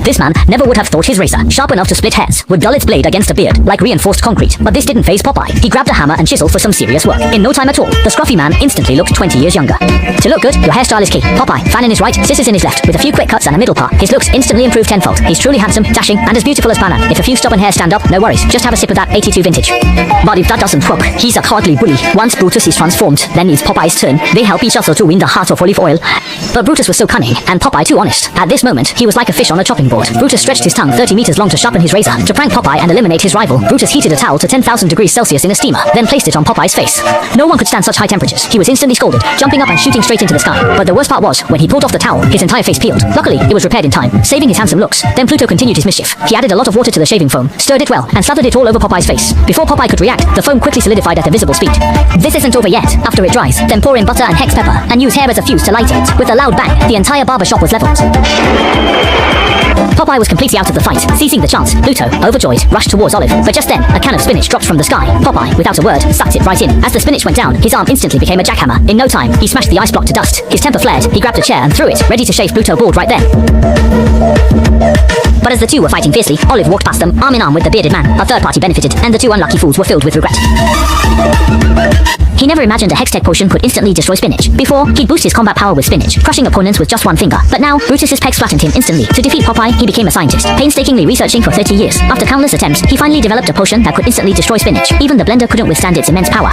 This man never would have thought his razor, sharp enough to split hairs, would dull its blade against a beard like reinforced concrete. But this didn't faze Popeye. He grabbed a hammer and chisel for some serious work. In no time at all, the scruffy man instantly looked 20 years younger. To look good, your hairstyle is key. Popeye, fan in his right, scissors in his left, with a few quick cuts and a middle part. His looks instantly improved tenfold. He's truly handsome, dashing, and as beautiful as Banan. If a few stubborn hairs stand up, no worries, just have a sip of that 82 vintage. But if that doesn't work, he's a cowardly bully. Once Brutus is transformed, then it's Popeye's turn. They help each other to win the heart of Olive Oil. But Brutus was so cunning, and Popeye too honest. At this moment, he was like a fish on a chopping board. Brutus stretched his tongue 30 meters long to sharpen his razor. To prank Popeye and eliminate his rival, Brutus heated a towel to 10,000 degrees Celsius in a steamer, then placed it on Popeye's face. No one could stand such high temperatures. He was instantly scolded, jumping up and shooting straight into the sky. But the worst part was, when he pulled off the towel, his entire face peeled. Luckily, it was repaired in time, saving his handsome looks. Then Pluto continued his mischief. He added a lot of water to the shaving foam, stirred it well, and slathered it all over Popeye's face. Before Popeye could react, the foam quickly solidified at a visible speed. This isn't over yet. After it dries, then pour in butter and hex pepper, and use hair as a fuse to light it. With a loud bang, the entire barbershop was leveled. Popeye was completely out of the fight. Seizing the chance, Pluto, overjoyed, rushed towards Olive. But just then, a can of spinach dropped from the sky. Popeye, without a word, sucked it right in. As the spinach went down, his arm instantly became a jackhammer. In no time, he smashed the ice block to dust. His temper flared. He grabbed a chair and threw it, ready to shave Pluto bald right then. But as the two were fighting fiercely, Olive walked past them, arm in arm with the bearded man. A third party benefited, and the two unlucky fools were filled with regret. He never imagined a Hextech potion could instantly destroy spinach. Before, he'd boost his combat power with spinach, crushing opponents with just one finger. But now, Brutus's pecs flattened him instantly. To defeat Popeye, he became a scientist, painstakingly researching for 30 years. After countless attempts, he finally developed a potion that could instantly destroy spinach. Even the blender couldn't withstand its immense power.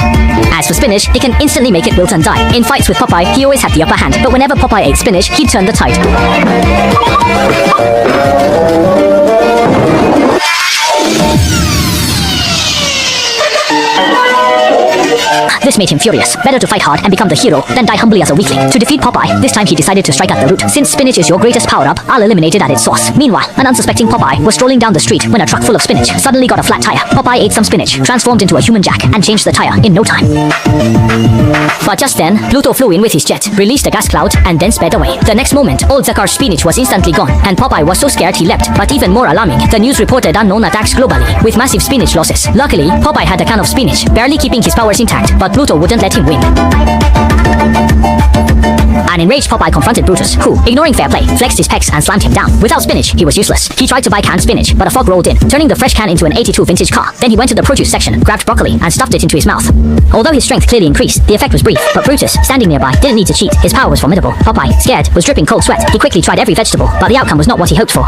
As for spinach, it can instantly make it wilt and die. In fights with Popeye, he always had the upper hand. But whenever Popeye ate spinach, he'd turn the tide. This made him furious. Better to fight hard and become the hero than die humbly as a weakling. To defeat Popeye, this time he decided to strike at the root. Since spinach is your greatest power-up, I'll eliminate it at its source. Meanwhile, an unsuspecting Popeye was strolling down the street when a truck full of spinach suddenly got a flat tire. Popeye ate some spinach, transformed into a human jack, and changed the tire in no time. But just then, Pluto flew in with his jet, released a gas cloud, and then sped away. The next moment, old Zakar's spinach was instantly gone, and Popeye was so scared he leapt. But even more alarming, the news reported unknown attacks globally, with massive spinach losses. Luckily, Popeye had a can of spinach, barely keeping his powers intact, but Pluto wouldn't let him win. An enraged Popeye confronted Brutus, who, ignoring fair play, flexed his pecs and slammed him down. Without spinach, he was useless. He tried to buy canned spinach, but a fog rolled in, turning the fresh can into an 82 vintage car. Then he went to the produce section, grabbed broccoli, and stuffed it into his mouth. Although his strength clearly increased, the effect was brief, but Brutus, standing nearby, didn't need to cheat. His power was formidable. Popeye, scared, was dripping cold sweat. He quickly tried every vegetable, but the outcome was not what he hoped for.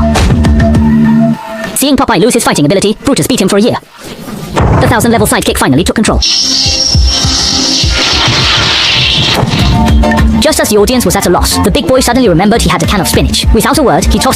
Seeing Popeye lose his fighting ability, Brutus beat him for a year. The 1000-level sidekick finally took control. Just as the audience was at a loss, the big boy suddenly remembered he had a can of spinach. Without a word, he tossed